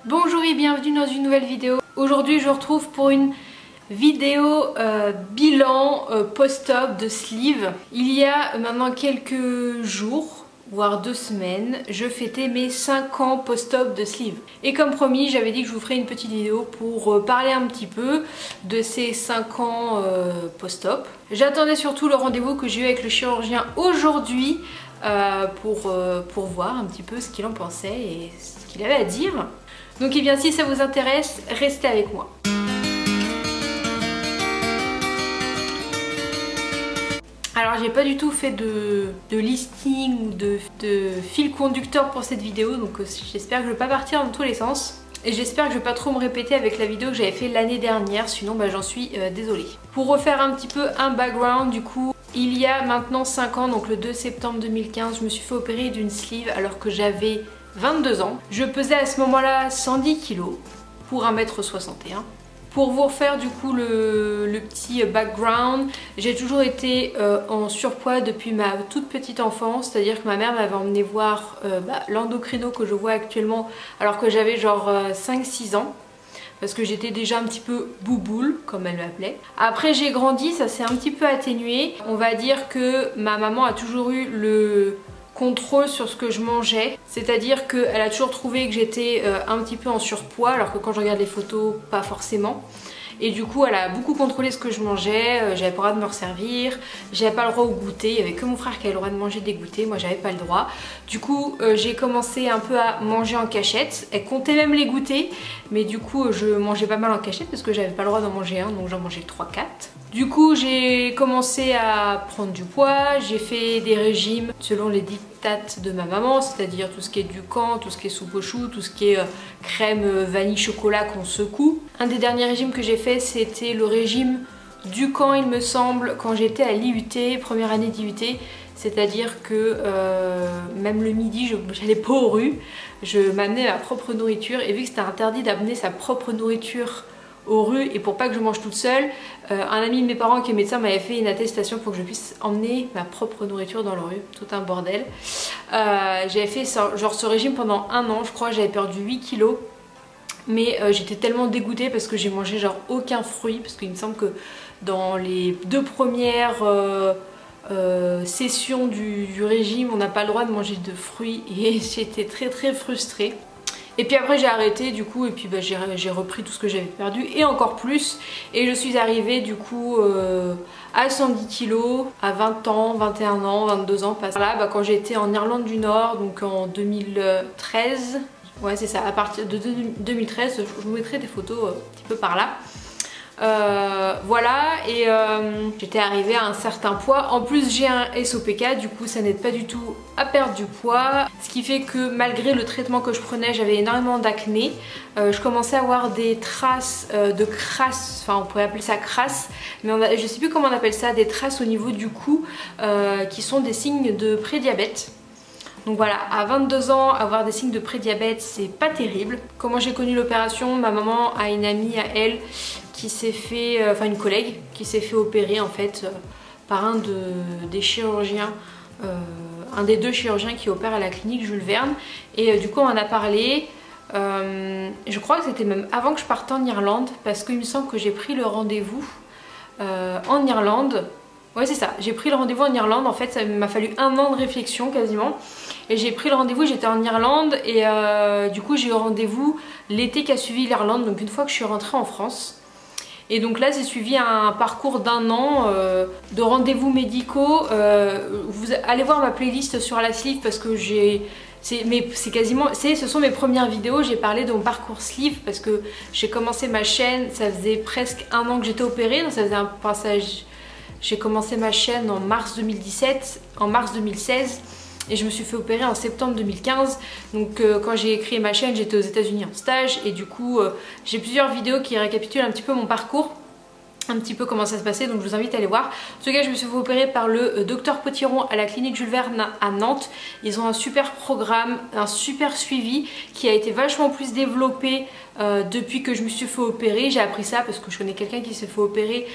Bonjour et bienvenue dans une nouvelle vidéo. Aujourd'hui je vous retrouve pour une vidéo bilan post-op de sleeve. Il y a maintenant quelques jours, voire 2 semaines, je fêtais mes 5 ans post-op de sleeve. Et comme promis, j'avais dit que je vous ferais une petite vidéo pour parler un petit peu de ces 5 ans post-op. J'attendais surtout le rendez-vous que j'ai eu avec le chirurgien aujourd'hui pour voir un petit peu ce qu'il en pensait et ce qu'il avait à dire. Donc bien si ça vous intéresse, restez avec moi. Alors j'ai pas du tout fait de listing ou de fil conducteur pour cette vidéo, donc j'espère que je vais pas partir dans tous les sens. Et j'espère que je vais pas trop me répéter avec la vidéo que j'avais fait l'année dernière, sinon j'en suis désolée. Pour refaire un petit peu un background du coup, il y a maintenant 5 ans, donc le 2 septembre 2015, je me suis fait opérer d'une sleeve alors que j'avais 22 ans. Je pesais à ce moment-là 110 kg pour 1m61. Pour vous refaire du coup le petit background, j'ai toujours été en surpoids depuis ma toute petite enfance, c'est-à-dire que ma mère m'avait emmené voir l'endocrino que je vois actuellement alors que j'avais genre 5-6 ans. Parce que j'étais déjà un petit peu bouboule, comme elle m'appelait. Après j'ai grandi, ça s'est un petit peu atténué. On va dire que ma maman a toujours eu le contrôle sur ce que je mangeais, c'est-à-dire qu'elle a toujours trouvé que j'étais un petit peu en surpoids, alors que quand je regarde les photos, pas forcément. Et du coup elle a beaucoup contrôlé ce que je mangeais, j'avais pas le droit de me resservir, j'avais pas le droit au goûter, il y avait que mon frère qui avait le droit de manger des goûters, moi j'avais pas le droit. Du coup j'ai commencé un peu à manger en cachette, elle comptait même les goûters, mais du coup je mangeais pas mal en cachette parce que j'avais pas le droit d'en manger un, donc j'en mangeais 3-4. Du coup j'ai commencé à prendre du poids, j'ai fait des régimes selon les dictates de ma maman, c'est-à-dire tout ce qui est Dukan, tout ce qui est soupe aux choux, tout ce qui est crème vanille chocolat qu'on secoue. Un des derniers régimes que j'ai fait c'était le régime Dukan il me semble quand j'étais à l'IUT, première année d'IUT, c'est-à-dire que même le midi je n'allais pas aux rues, je m'amenais ma propre nourriture et vu que c'était interdit d'amener sa propre nourriture aux rues et pour pas que je mange toute seule, un ami de mes parents qui est médecin m'avait fait une attestation pour que je puisse emmener ma propre nourriture dans la rue, tout un bordel. J'avais fait genre ce régime pendant 1 an, je crois, j'avais perdu 8 kilos. Mais j'étais tellement dégoûtée parce que j'ai mangé genre aucun fruit, parce qu'il me semble que dans les 2 premières sessions du régime on n'a pas le droit de manger de fruits et j'étais très frustrée. Et puis après j'ai arrêté du coup et puis j'ai repris tout ce que j'avais perdu et encore plus. Et je suis arrivée du coup à 110 kg à 20 ans, 21 ans, 22 ans. Là quand j'étais en Irlande du Nord, donc en 2013. Ouais c'est ça, à partir de 2013, je vous mettrai des photos un petit peu par là. Voilà, et j'étais arrivée à un certain poids. En plus j'ai un SOPK, du coup ça n'aide pas du tout à perdre du poids. Ce qui fait que malgré le traitement que je prenais, j'avais énormément d'acné. Je commençais à avoir des traces de crasse, enfin on pourrait appeler ça crasse, mais je sais plus comment on appelle ça, des traces au niveau du cou qui sont des signes de prédiabète. Donc voilà, à 22 ans, avoir des signes de prédiabète, c'est pas terrible. Comment j'ai connu l'opération, ma maman a une amie à elle qui s'est fait, enfin une collègue, qui s'est fait opérer en fait par un des chirurgiens, un des 2 chirurgiens qui opèrent à la clinique Jules Verne. Et du coup on en a parlé, je crois que c'était même avant que je parte en Irlande, parce qu'il me semble que j'ai pris le rendez-vous en Irlande. Ouais c'est ça, j'ai pris le rendez-vous en Irlande, en fait ça m'a fallu 1 an de réflexion quasiment. Et j'ai pris le rendez-vous, j'étais en Irlande et du coup j'ai eu rendez-vous l'été qui a suivi l'Irlande, donc une fois que je suis rentrée en France. Et donc là j'ai suivi un parcours d'1 an de rendez-vous médicaux. Vous allez voir ma playlist sur la sleeve parce que c'est quasiment, ce sont mes premières vidéos, j'ai parlé de mon parcours sleeve parce que j'ai commencé ma chaîne, ça faisait presque 1 an que j'étais opérée, donc ça faisait un passage. J'ai commencé ma chaîne en mars 2017, en mars 2016 et je me suis fait opérer en septembre 2015. Donc quand j'ai créé ma chaîne, j'étais aux États-Unis en stage et du coup j'ai plusieurs vidéos qui récapitulent un petit peu mon parcours. un petit peu comment ça se passait, donc je vous invite à aller voir. En tout cas, je me suis fait opérer par le docteur Potiron à la clinique Jules Verne à Nantes. Ils ont un super programme, un super suivi qui a été vachement plus développé depuis que je me suis fait opérer. J'ai appris ça parce que je connais quelqu'un qui s'est fait opérer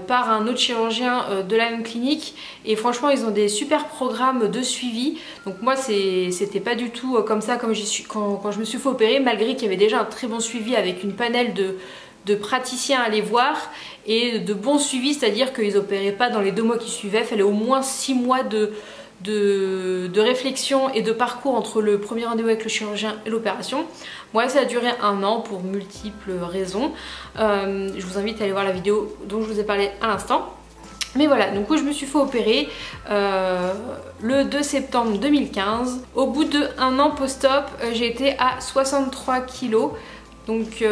par un autre chirurgien de la même clinique, et franchement ils ont des super programmes de suivi. Donc moi c'était pas du tout comme ça quand je me suis fait opérer, malgré qu'il y avait déjà un très bon suivi avec une panel de praticiens à aller voir et de bons suivis, c'est-à-dire qu'ils opéraient pas dans les 2 mois qui suivaient, il fallait au moins 6 mois de réflexion et de parcours entre le premier rendez-vous avec le chirurgien et l'opération. Moi ça a duré 1 an pour multiples raisons. Je vous invite à aller voir la vidéo dont je vous ai parlé à l'instant. Mais voilà, donc je me suis fait opérer le 2 septembre 2015. Au bout de 1 an post-op, j'ai été à 63 kg. Donc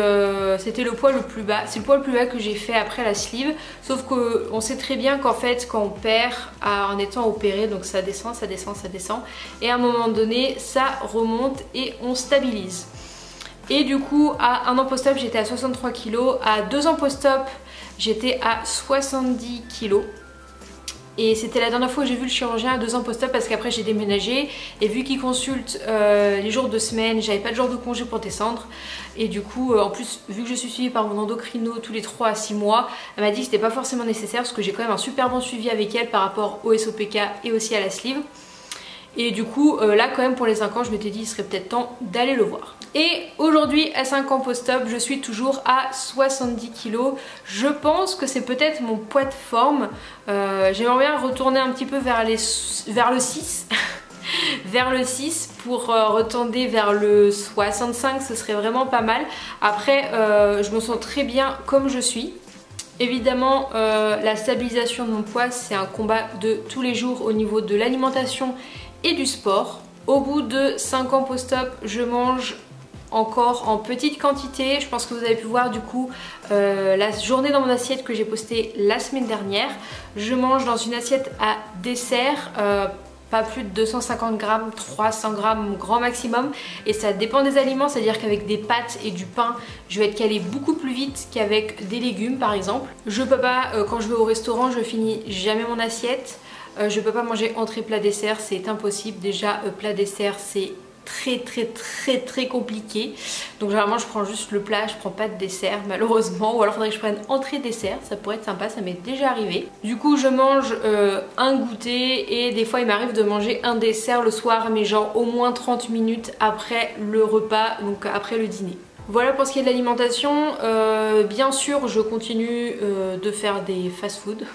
c'était le poids le plus bas, c'est le poids le plus bas que j'ai fait après la sleeve. Sauf qu'on sait très bien qu'en fait quand on perd en étant opéré, donc ça descend, ça descend, ça descend, et à un moment donné ça remonte et on stabilise. Et du coup à 1 an post-op j'étais à 63 kg, à 2 ans post-op j'étais à 70 kg. Et c'était la dernière fois que j'ai vu le chirurgien à 2 ans post-op, parce qu'après j'ai déménagé et vu qu'il consulte les jours de semaine, j'avais pas de jour de congé pour descendre. Et du coup en plus vu que je suis suivie par mon endocrino tous les 3 à 6 mois, elle m'a dit que c'était pas forcément nécessaire parce que j'ai quand même un super bon suivi avec elle par rapport au SOPK et aussi à la sleeve. Et du coup là quand même pour les 5 ans je m'étais dit il serait peut-être temps d'aller le voir. Et aujourd'hui à 5 ans post-op je suis toujours à 70 kg. Je pense que c'est peut-être mon poids de forme. J'aimerais bien retourner un petit peu vers le 6 vers le 6 pour retomber vers le 65, ce serait vraiment pas mal. Après je me sens très bien comme je suis. Évidemment la stabilisation de mon poids c'est un combat de tous les jours au niveau de l'alimentation et du sport. Au bout de 5 ans post-op je mange encore en petite quantité. Je pense que vous avez pu voir du coup la journée dans mon assiette que j'ai postée la semaine dernière. Je mange dans une assiette à dessert pas plus de 250 grammes, 300 grammes grand maximum, et ça dépend des aliments, c'est à dire qu'avec des pâtes et du pain je vais être calée beaucoup plus vite qu'avec des légumes par exemple. Je peux pas, quand je vais au restaurant je finis jamais mon assiette. Je peux pas manger entrée plat dessert, c'est impossible. Déjà plat dessert c'est très compliqué, donc généralement je prends juste le plat, je prends pas de dessert malheureusement, ou alors faudrait que je prenne entrée dessert, ça pourrait être sympa, ça m'est déjà arrivé. Du coup je mange un goûter et des fois il m'arrive de manger un dessert le soir, mais genre au moins 30 minutes après le repas, donc après le dîner. Voilà pour ce qui est de l'alimentation. Bien sûr je continue de faire des fast-food.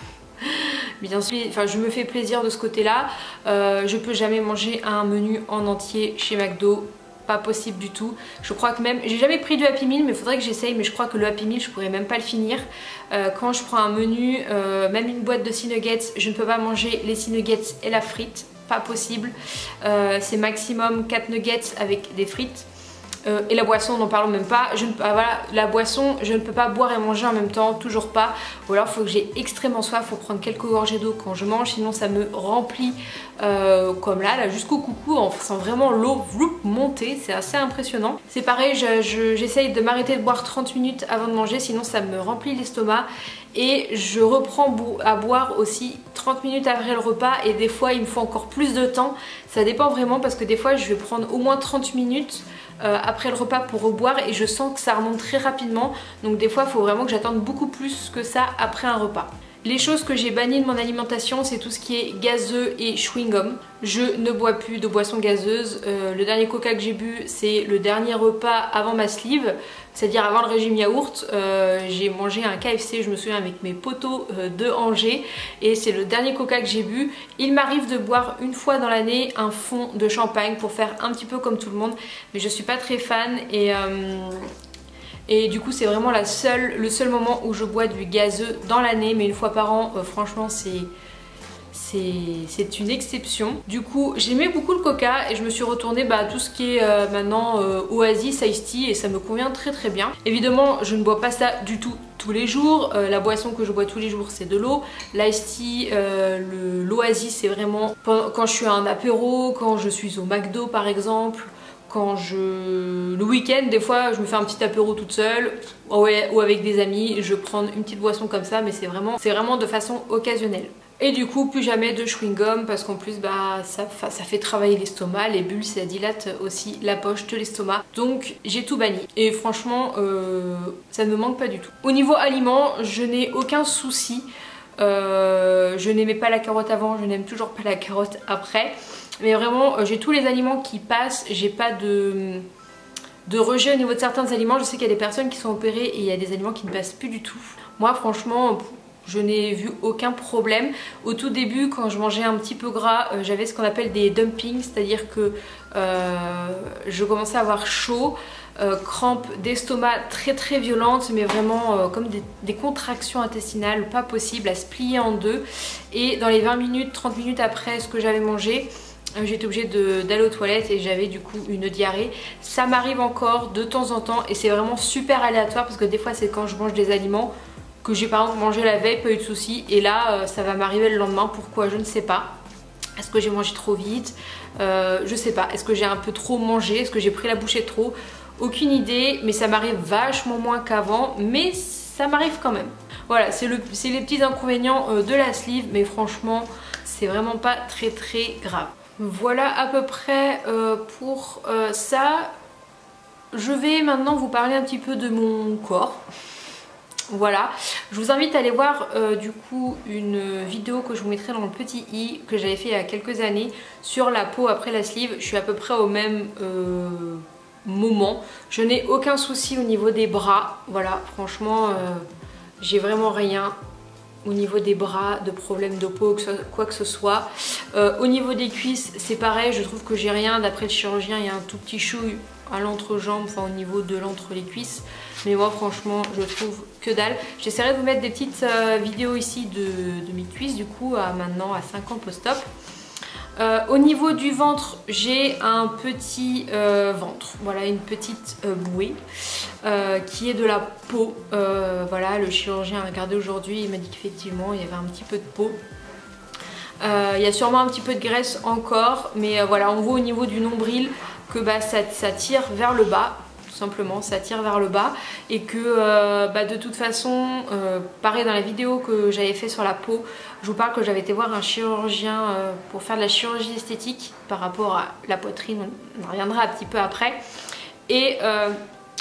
Bien sûr, enfin, je me fais plaisir de ce côté-là. Je peux jamais manger un menu en entier chez McDo, pas possible du tout. Je crois que même, j'ai jamais pris du Happy Meal, mais il faudrait que j'essaye. Mais je crois que le Happy Meal, je pourrais même pas le finir. Quand je prends un menu, même une boîte de Sea Nuggets, je ne peux pas manger les Sea Nuggets et la frite, pas possible. C'est maximum 4 nuggets avec des frites. Et la boisson, n'en parlons même pas. Voilà, la boisson, je ne peux pas boire et manger en même temps, toujours pas. Ou alors il faut que j'ai extrêmement soif, il faut prendre quelques gorgées d'eau quand je mange, sinon ça me remplit comme là jusqu'au coucou, on sent vraiment l'eau monter, c'est assez impressionnant. C'est pareil, j'essaye de m'arrêter de boire 30 minutes avant de manger, sinon ça me remplit l'estomac. Et je reprends à boire aussi 30 minutes après le repas, et des fois il me faut encore plus de temps. Ça dépend vraiment, parce que des fois je vais prendre au moins 30 minutes après le repas pour reboire, et je sens que ça remonte très rapidement. Donc des fois il faut vraiment que j'attende beaucoup plus que ça après un repas. Les choses que j'ai bannies de mon alimentation, c'est tout ce qui est gazeux et chewing-gum. Je ne bois plus de boissons gazeuses. Le dernier coca que j'ai bu, c'est le dernier repas avant ma sleeve, c'est-à-dire avant le régime yaourt. J'ai mangé un KFC, je me souviens, avec mes potos de Angers, et c'est le dernier coca que j'ai bu. Il m'arrive de boire une fois dans l'année un fond de champagne pour faire un petit peu comme tout le monde, mais je suis pas très fan, et du coup c'est vraiment le seul moment où je bois du gazeux dans l'année, mais une fois par an, franchement c'est une exception. Du coup j'aimais beaucoup le coca et je me suis retournée à tout ce qui est maintenant Oasis Iced Tea, et ça me convient très bien. Évidemment je ne bois pas ça du tout tous les jours. La boisson que je bois tous les jours c'est de l'eau. L'Iced Tea, l'Oasis c'est vraiment quand je suis à un apéro, quand je suis au McDo par exemple, le week-end, des fois je me fais un petit apéro toute seule ou avec des amis, je prends une petite boisson comme ça, mais c'est vraiment de façon occasionnelle. Et du coup plus jamais de chewing-gum parce qu'en plus bah ça fait travailler l'estomac, les bulles ça dilate aussi la poche de l'estomac, donc j'ai tout banni et franchement ça ne me manque pas du tout. Au niveau aliments, je n'ai aucun souci, je n'aimais pas la carotte avant, je n'aime toujours pas la carotte après, mais vraiment j'ai tous les aliments qui passent, j'ai pas de rejet au niveau de certains aliments. Je sais qu'il y a des personnes qui sont opérées et il y a des aliments qui ne passent plus du tout. Moi franchement je n'ai vu aucun problème. Au tout début, quand je mangeais un petit peu gras, j'avais ce qu'on appelle des dumpings, c'est-à-dire que je commençais à avoir chaud, crampes d'estomac très violentes, mais vraiment comme des contractions intestinales, pas possible, à se plier en deux. Et dans les 20 minutes, 30 minutes après ce que j'avais mangé, j'étais obligée d'aller aux toilettes et j'avais du coup une diarrhée. Ça m'arrive encore de temps en temps et c'est vraiment super aléatoire parce que des fois c'est quand je mange des aliments que j'ai par exemple mangé la veille, pas eu de soucis, et là ça va m'arriver le lendemain. Pourquoi? Je ne sais pas. Est-ce que j'ai mangé trop vite? Je sais pas. Est-ce que j'ai un peu trop mangé? Est-ce que j'ai pris la bouchée de trop? Aucune idée, mais ça m'arrive vachement moins qu'avant, mais ça m'arrive quand même. Voilà, c'est les petits inconvénients de la sleeve, mais franchement c'est vraiment pas très grave. Voilà à peu près pour ça. Je vais maintenant vous parler un petit peu de mon corps. Voilà, je vous invite à aller voir du coup une vidéo que je vous mettrai dans le petit i que j'avais fait il y a quelques années sur la peau après la sleeve. Je suis à peu près au même moment. Je n'ai aucun souci au niveau des bras. Voilà, franchement j'ai vraiment rien au niveau des bras, de problème de peau, quoi que ce soit. Au niveau des cuisses, c'est pareil, je trouve que j'ai rien. D'après le chirurgien, il y a un tout petit chouille à l'entrejambe, enfin au niveau de l'entre les cuisses. Mais moi franchement, je trouve que dalle. J'essaierai de vous mettre des petites vidéos ici de mes cuisses, du coup, maintenant à 5 ans post-op. Au niveau du ventre, j'ai un petit ventre, voilà, une petite bouée qui est de la peau. Voilà, le chirurgien a regardé aujourd'hui, il m'a dit qu'effectivement il y avait un petit peu de peau. Il y a sûrement un petit peu de graisse encore, mais voilà, on voit au niveau du nombril que bah, ça tire vers le bas. Tout simplement, ça tire vers le bas et que de toute façon, pareil dans la vidéo que j'avais fait sur la peau, je vous parle que j'avais été voir un chirurgien pour faire de la chirurgie esthétique par rapport à la poitrine, on en reviendra un petit peu après, et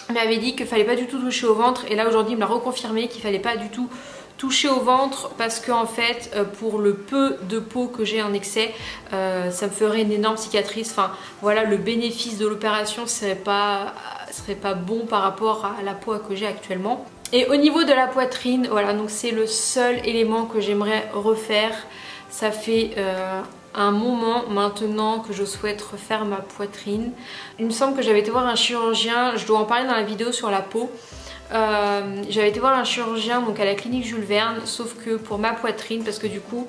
il m'avait dit qu'il fallait pas du tout toucher au ventre, et là aujourd'hui il m'a reconfirmé qu'il fallait pas du tout toucher au ventre parce que en fait pour le peu de peau que j'ai en excès, ça me ferait une énorme cicatrice. Enfin voilà, le bénéfice de l'opération serait pas bon par rapport à la peau que j'ai actuellement. Et au niveau de la poitrine, voilà, donc c'est le seul élément que j'aimerais refaire. Ça fait un moment maintenant que je souhaite refaire ma poitrine. Il me semble que j'avais été voir un chirurgien, je dois en parler dans la vidéo sur la peau. J'avais été voir un chirurgien donc à la clinique Jules Verne, sauf que pour ma poitrine, parce que du coup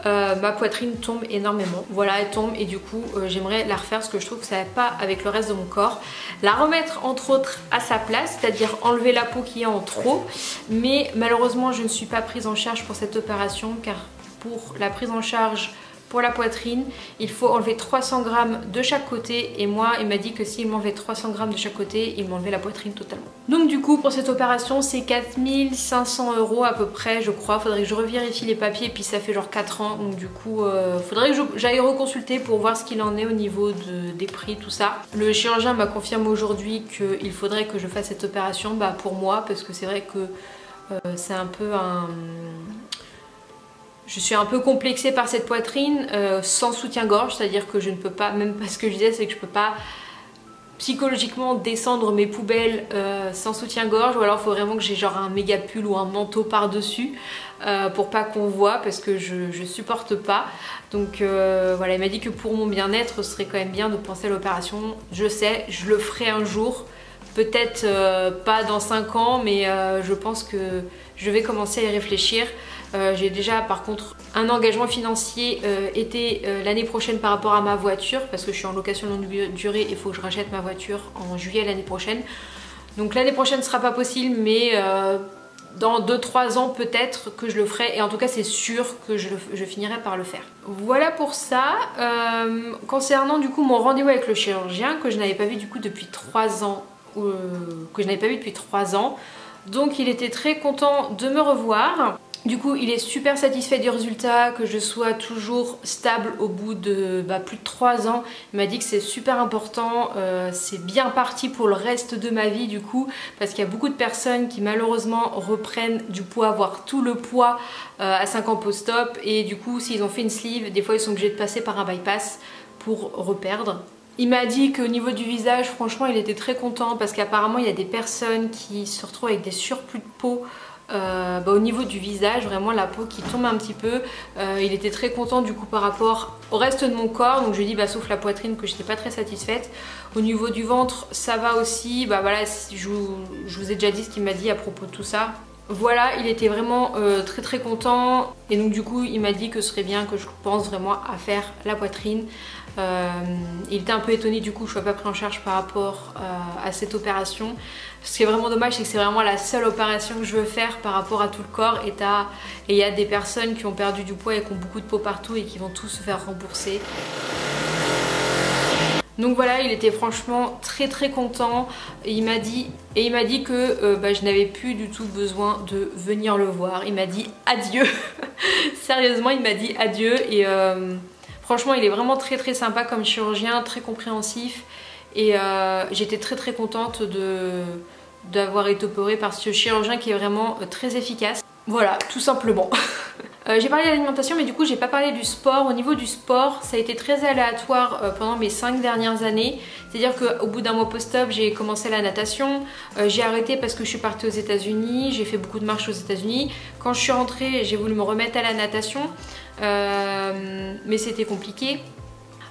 ma poitrine tombe énormément, voilà, elle tombe, et du coup j'aimerais la refaire parce que je trouve que ça va pas avec le reste de mon corps, la remettre entre autres à sa place, c'est-à-dire enlever la peau qui est en trop, mais malheureusement je ne suis pas prise en charge pour cette opération, car pour la prise en charge pour la poitrine, il faut enlever 300 grammes de chaque côté, et moi il m'a dit que s'il m'enlevait 300 grammes de chaque côté, il m'enlevait la poitrine totalement. Donc du coup pour cette opération c'est 4500 € à peu près je crois. Faudrait que je revérifie les papiers, et puis ça fait genre 4 ans, donc du coup faudrait que j'aille reconsulter pour voir ce qu'il en est au niveau des prix, tout ça. Le chirurgien m'a confirmé aujourd'hui qu'il faudrait que je fasse cette opération pour moi, parce que c'est vrai que c'est un peu un... Je suis un peu complexée par cette poitrine sans soutien-gorge, c'est-à-dire que je ne peux pas, même pas ce que je disais, c'est que je peux pas psychologiquement descendre mes poubelles sans soutien-gorge, ou alors il faut vraiment que j'ai genre un méga pull ou un manteau par-dessus pour pas qu'on voit, parce que je supporte pas. Donc voilà, il m'a dit que pour mon bien-être, ce serait quand même bien de penser à l'opération. Je sais, je le ferai un jour, peut-être pas dans 5 ans, mais je pense que je vais commencer à y réfléchir. J'ai déjà par contre un engagement financier l'année prochaine par rapport à ma voiture, parce que je suis en location longue durée et il faut que je rachète ma voiture en juillet l'année prochaine. Donc l'année prochaine ne sera pas possible, mais dans 2-3 ans peut-être que je le ferai, et en tout cas c'est sûr que je finirai par le faire. Voilà pour ça. Concernant du coup mon rendez-vous avec le chirurgien que je n'avais pas vu du coup depuis 3 ans, donc il était très content de me revoir. Du coup il est super satisfait du résultat, que je sois toujours stable au bout de plus de 3 ans. Il m'a dit que c'est super important, c'est bien parti pour le reste de ma vie du coup, parce qu'il y a beaucoup de personnes qui malheureusement reprennent du poids, voire tout le poids à 5 ans post-op, et du coup s'ils ont fait une sleeve, des fois ils sont obligés de passer par un bypass pour reperdre. Il m'a dit qu'au niveau du visage, franchement il était très content, parce qu'apparemment il y a des personnes qui se retrouvent avec des surplus de peau au niveau du visage, vraiment la peau qui tombe un petit peu. Il était très content du coup par rapport au reste de mon corps, donc je lui ai dit sauf la poitrine que je n'étais pas très satisfaite. Au niveau du ventre ça va aussi, voilà, je vous ai déjà dit ce qu'il m'a dit à propos de tout ça. Voilà, il était vraiment très content, et donc du coup il m'a dit que ce serait bien que je pense vraiment à faire la poitrine. Il était un peu étonné du coup que je ne sois pas pris en charge par rapport à cette opération. Ce qui est vraiment dommage, c'est que c'est vraiment la seule opération que je veux faire par rapport à tout le corps, et il y a des personnes qui ont perdu du poids et qui ont beaucoup de peau partout et qui vont tous se faire rembourser. Donc voilà, il était franchement très content, et il m'a dit que je n'avais plus du tout besoin de venir le voir. Il m'a dit adieu. Sérieusement, il m'a dit adieu, et franchement il est vraiment très sympa comme chirurgien, très compréhensif, et j'étais très contente d'avoir été opérée par ce chirurgien qui est vraiment très efficace. Voilà, tout simplement. J'ai parlé de l'alimentation, mais du coup j'ai pas parlé du sport. Au niveau du sport, ça a été très aléatoire pendant mes 5 dernières années. C'est-à-dire qu'au bout d'un mois post-op, j'ai commencé la natation. J'ai arrêté parce que je suis partie aux États-Unis. J'ai fait beaucoup de marches aux États-Unis. Quand je suis rentrée, j'ai voulu me remettre à la natation, mais c'était compliqué.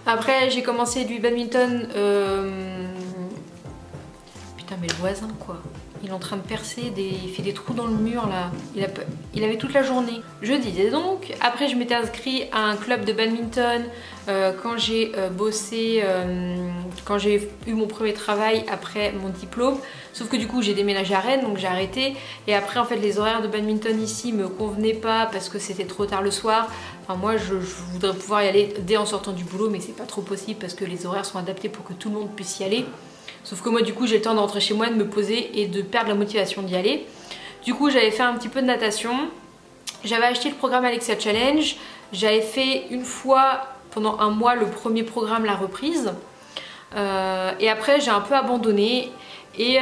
Après j'ai commencé du badminton. Putain, mais le voisin quoi, il est en train de percer, il fait des trous dans le mur là. Il avait toute la journée. Je disais donc, après je m'étais inscrite à un club de badminton quand j'ai bossé, quand j'ai eu mon premier travail après mon diplôme. Sauf que du coup j'ai déménagé à Rennes, donc j'ai arrêté. Et après en fait les horaires de badminton ici me convenaient pas parce que c'était trop tard le soir. Enfin moi je voudrais pouvoir y aller dès en sortant du boulot, mais c'est pas trop possible parce que les horaires sont adaptés pour que tout le monde puisse y aller. Sauf que moi du coup j'ai le temps de rentrer chez moi, de me poser et de perdre la motivation d'y aller. Du coup j'avais fait un petit peu de natation. J'avais acheté le programme Alexia Challenge. J'avais fait une fois pendant un mois le premier programme, la reprise. Et après j'ai un peu abandonné. Et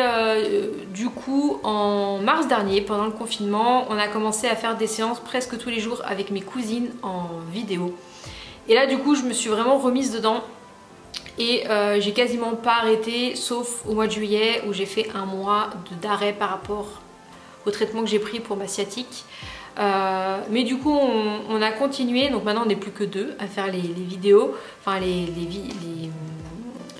du coup en mars dernier, pendant le confinement, on a commencé à faire des séances presque tous les jours avec mes cousines en vidéo. Et là du coup je me suis vraiment remise dedans. Et j'ai quasiment pas arrêté, sauf au mois de juillet où j'ai fait un mois d'arrêt par rapport au traitement que j'ai pris pour ma sciatique. Mais du coup on a continué, donc maintenant on n'est plus que 2 à faire les vidéos, enfin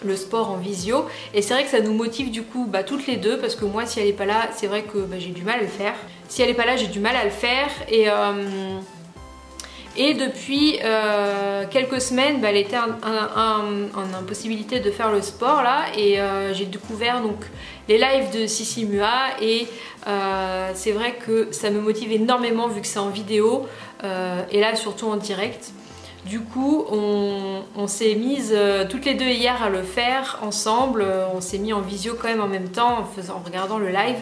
le sport en visio. Et c'est vrai que ça nous motive du coup toutes les deux, parce que moi si elle est pas là, c'est vrai que j'ai du mal à le faire. Si elle est pas là, j'ai du mal à le faire. Et depuis quelques semaines, elle était en impossibilité de faire le sport là, et j'ai découvert donc les lives de Sissi Mua, et c'est vrai que ça me motive énormément vu que c'est en vidéo, et là surtout en direct. Du coup on s'est mises toutes les deux hier à le faire ensemble. On s'est mis en visio quand même en même temps en regardant le live.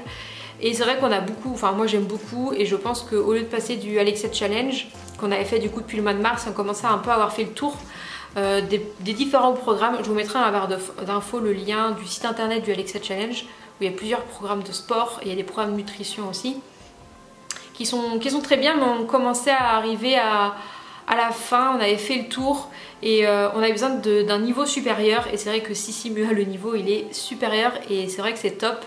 Et c'est vrai qu'on a beaucoup, enfin moi j'aime beaucoup, et je pense qu'au lieu de passer du Alexia Challenge qu'on avait fait du coup depuis le mois de mars, on commençait un peu à avoir fait le tour des différents programmes. Je vous mettrai dans la barre d'infos le lien du site internet du Alexia Challenge, où il y a plusieurs programmes de sport, et il y a des programmes de nutrition aussi qui sont très bien, mais on commençait à arriver à la fin. On avait fait le tour et on avait besoin d'un niveau supérieur, et c'est vrai que Sissi Mua, le niveau il est supérieur, et c'est vrai que c'est top.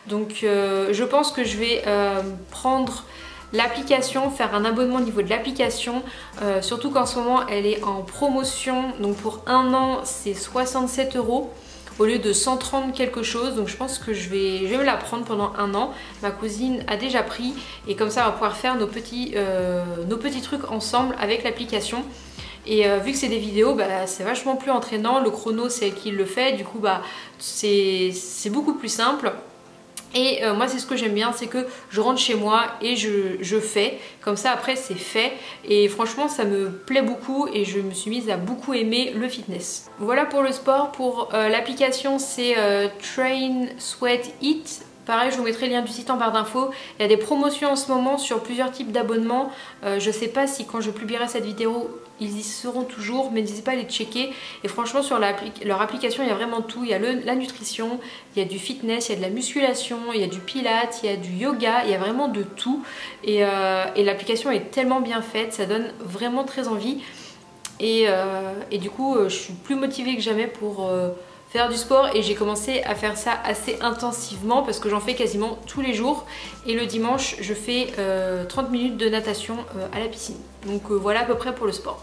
Donc je pense que je vais prendre l'application, faire un abonnement au niveau de l'application, surtout qu'en ce moment elle est en promotion, donc pour 1 an c'est 67 € au lieu de 130 quelque chose. Donc je pense que je vais me la prendre pendant 1 an. Ma cousine a déjà pris, et comme ça on va pouvoir faire nos petits trucs ensemble avec l'application. Et vu que c'est des vidéos, c'est vachement plus entraînant. Le chrono c'est elle qui le fait, du coup c'est beaucoup plus simple. Et moi c'est ce que j'aime bien, c'est que je rentre chez moi et je fais, comme ça après c'est fait, et franchement ça me plaît beaucoup et je me suis mise à beaucoup aimer le fitness. Voilà pour le sport. Pour l'application c'est Train Sweat Eat. Pareil, je vous mettrai le lien du site en barre d'infos. Il y a des promotions en ce moment sur plusieurs types d'abonnements. Je sais pas si quand je publierai cette vidéo, ils y seront toujours, mais n'hésitez pas à les checker. Et franchement, sur leur application, il y a vraiment tout. Il y a la nutrition, il y a du fitness, il y a de la musculation, il y a du pilates, il y a du yoga, il y a vraiment de tout. Et l'application est tellement bien faite, ça donne vraiment très envie. Et du coup, je suis plus motivée que jamais pour faire du sport, et j'ai commencé à faire ça assez intensivement parce que j'en fais quasiment tous les jours, et le dimanche je fais 30 minutes de natation à la piscine. Donc voilà à peu près pour le sport.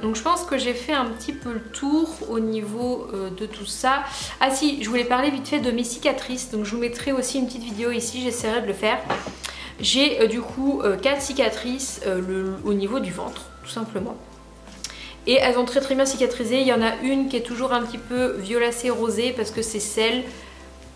Donc je pense que j'ai fait un petit peu le tour au niveau de tout ça. Ah si, je voulais parler vite fait de mes cicatrices, donc je vous mettrai aussi une petite vidéo ici, j'essaierai de le faire. J'ai du coup 4 cicatrices au niveau du ventre tout simplement. Et elles ont très bien cicatrisé. Il y en a une qui est toujours un petit peu violacée rosée parce que c'est celle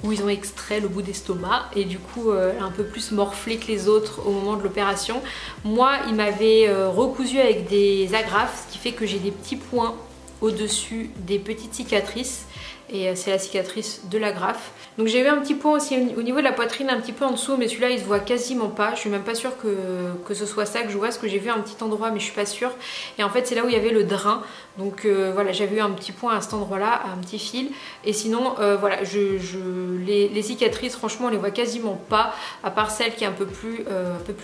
où ils ont extrait le bout d'estomac, et du coup elle est un peu plus morflée que les autres au moment de l'opération. Moi ils m'avaient recousu avec des agrafes, ce qui fait que j'ai des petits points au-dessus des petites cicatrices, et c'est la cicatrice de l'agrafe. Donc j'ai eu un petit point aussi au niveau de la poitrine, un petit peu en dessous, mais celui-là il se voit quasiment pas. Je suis même pas sûre que ce soit ça que je vois, parce que j'ai vu un petit endroit mais je suis pas sûre. Et en fait c'est là où il y avait le drain. Donc voilà, j'avais eu un petit point à cet endroit-là, un petit fil. Et sinon voilà, les cicatrices franchement on les voit quasiment pas, à part celle qui est un peu plus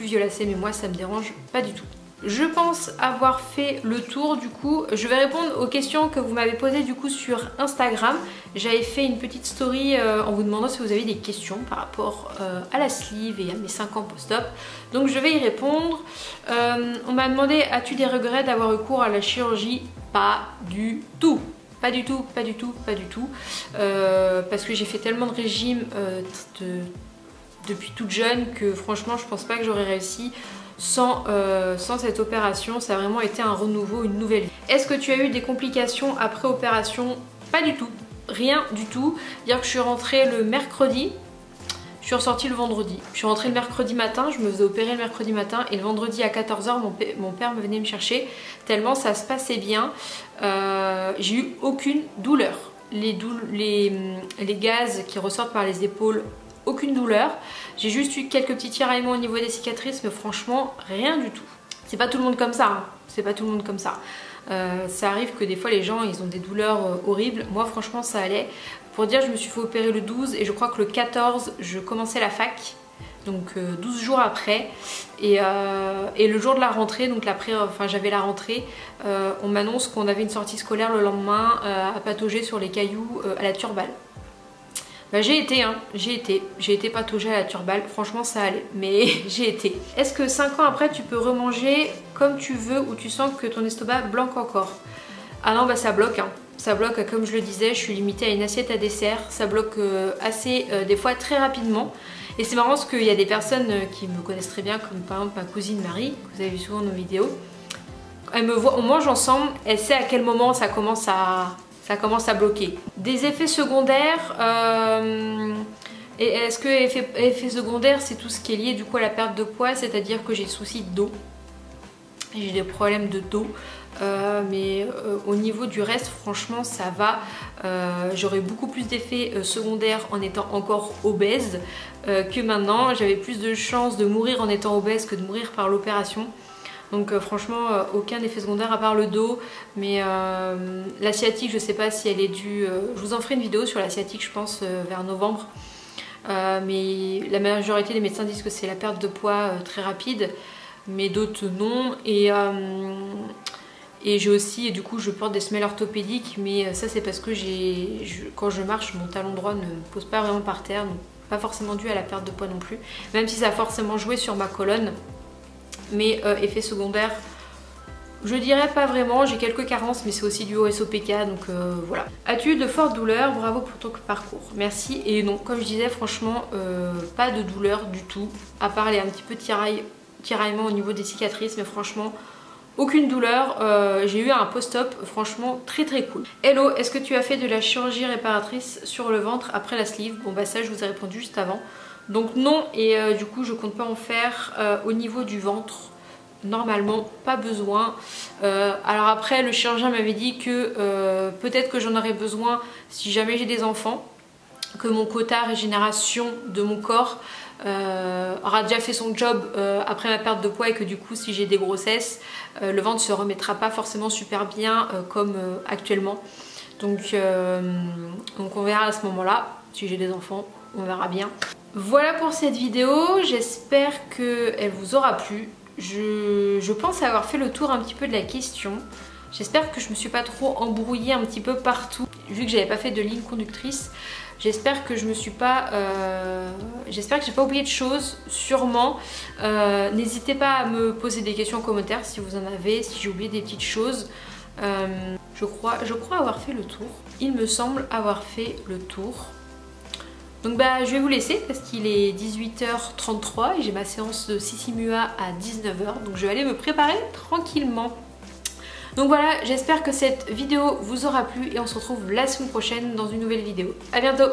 violacée, mais moi ça me dérange pas du tout. Je pense avoir fait le tour. Du coup je vais répondre aux questions que vous m'avez posées du coup sur Instagram. J'avais fait une petite story en vous demandant si vous avez des questions par rapport à la sleeve et à mes 5 ans post-op. Donc je vais y répondre. On m'a demandé, as-tu des regrets d'avoir recours à la chirurgie? Pas du tout. Pas du tout, pas du tout, pas du tout. Parce que j'ai fait tellement de régimes depuis toute jeune que franchement je pense pas que j'aurais réussi sans cette opération. Ça a vraiment été un renouveau, une nouvelle vie. Est-ce que tu as eu des complications après opération? Pas du tout, rien du tout. Dire que je suis rentrée le mercredi, je suis ressortie le vendredi. Je suis rentrée le mercredi matin, je me faisais opérer le mercredi matin, et le vendredi à 14 h mon père me venait me chercher, tellement ça se passait bien. J'ai eu aucune douleur. Les gaz qui ressortent par les épaules, aucune douleur. J'ai juste eu quelques petits tiraillements au niveau des cicatrices, mais franchement rien du tout. C'est pas tout le monde comme ça, hein. C'est pas tout le monde comme ça. Ça arrive que des fois les gens ils ont des douleurs horribles. Moi franchement ça allait. Pour dire, je me suis fait opérer le 12 et je crois que le 14 je commençais la fac, donc 12 jours après, et le jour de la rentrée, donc j'avais la rentrée, on m'annonce qu'on avait une sortie scolaire le lendemain à patauger sur les cailloux à la Turballe. Bah, j'ai été patauger à la Turballe, franchement ça allait, mais j'ai été. Est-ce que 5 ans après tu peux remanger comme tu veux ou tu sens que ton estomac bloque encore? Ah non, bah ça bloque, hein. Ça bloque, comme je le disais, je suis limitée à une assiette à dessert, ça bloque des fois très rapidement. Et c'est marrant parce qu'il y a des personnes qui me connaissent très bien, comme par exemple ma cousine Marie, que vous avez vu souvent dans nos vidéos. Elle me voit, on mange ensemble, elle sait à quel moment ça commence à bloquer. Des effets secondaires, et est-ce que effets secondaires c'est tout ce qui est lié du coup à la perte de poids, c'est-à-dire que j'ai des soucis de dos, j'ai des problèmes de dos, mais au niveau du reste franchement ça va. J'aurais beaucoup plus d'effets secondaires en étant encore obèse que maintenant. J'avais plus de chances de mourir en étant obèse que de mourir par l'opération. Donc franchement aucun effet secondaire à part le dos. Mais la sciatique, je sais pas si elle est due, je vous en ferai une vidéo sur la sciatique je pense vers novembre. Mais la majorité des médecins disent que c'est la perte de poids très rapide, mais d'autres non. Et j'ai aussi, et du coup je porte des semelles orthopédiques, mais ça c'est parce que quand je marche mon talon droit ne me pose pas vraiment par terre, donc pas forcément dû à la perte de poids non plus, même si ça a forcément joué sur ma colonne. Mais effet secondaire, je dirais pas vraiment, j'ai quelques carences, mais c'est aussi dû au SOPK, donc voilà. As-tu eu de fortes douleurs? Bravo pour ton parcours. Merci. Et non, comme je disais, franchement pas de douleur du tout, à part les un petit peu tiraillements au niveau des cicatrices, mais franchement aucune douleur, j'ai eu un post-op franchement très cool. Hello, est-ce que tu as fait de la chirurgie réparatrice sur le ventre après la sleeve? Bon bah ça je vous ai répondu juste avant. Donc non, et du coup je compte pas en faire au niveau du ventre. Normalement pas besoin. Alors après le chirurgien m'avait dit que peut-être que j'en aurais besoin si jamais j'ai des enfants, que mon quota régénération de mon corps aura déjà fait son job après ma perte de poids, et que du coup si j'ai des grossesses le ventre se remettra pas forcément super bien comme actuellement. Donc on verra à ce moment là, si j'ai des enfants on verra bien. Voilà pour cette vidéo, j'espère qu'elle vous aura plu. Je pense avoir fait le tour un petit peu de la question. J'espère que je me suis pas trop embrouillée un petit peu partout, vu que j'avais pas fait de ligne conductrice. J'espère que je me suis pas... j'espère que j'ai pas oublié de choses, sûrement. N'hésitez pas à me poser des questions en commentaire si vous en avez, si j'ai oublié des petites choses. Je crois avoir fait le tour. Il me semble avoir fait le tour. Donc bah je vais vous laisser parce qu'il est 18h33 et j'ai ma séance de Sissimua à 19h. Donc je vais aller me préparer tranquillement. Donc voilà, j'espère que cette vidéo vous aura plu et on se retrouve la semaine prochaine dans une nouvelle vidéo. A bientôt!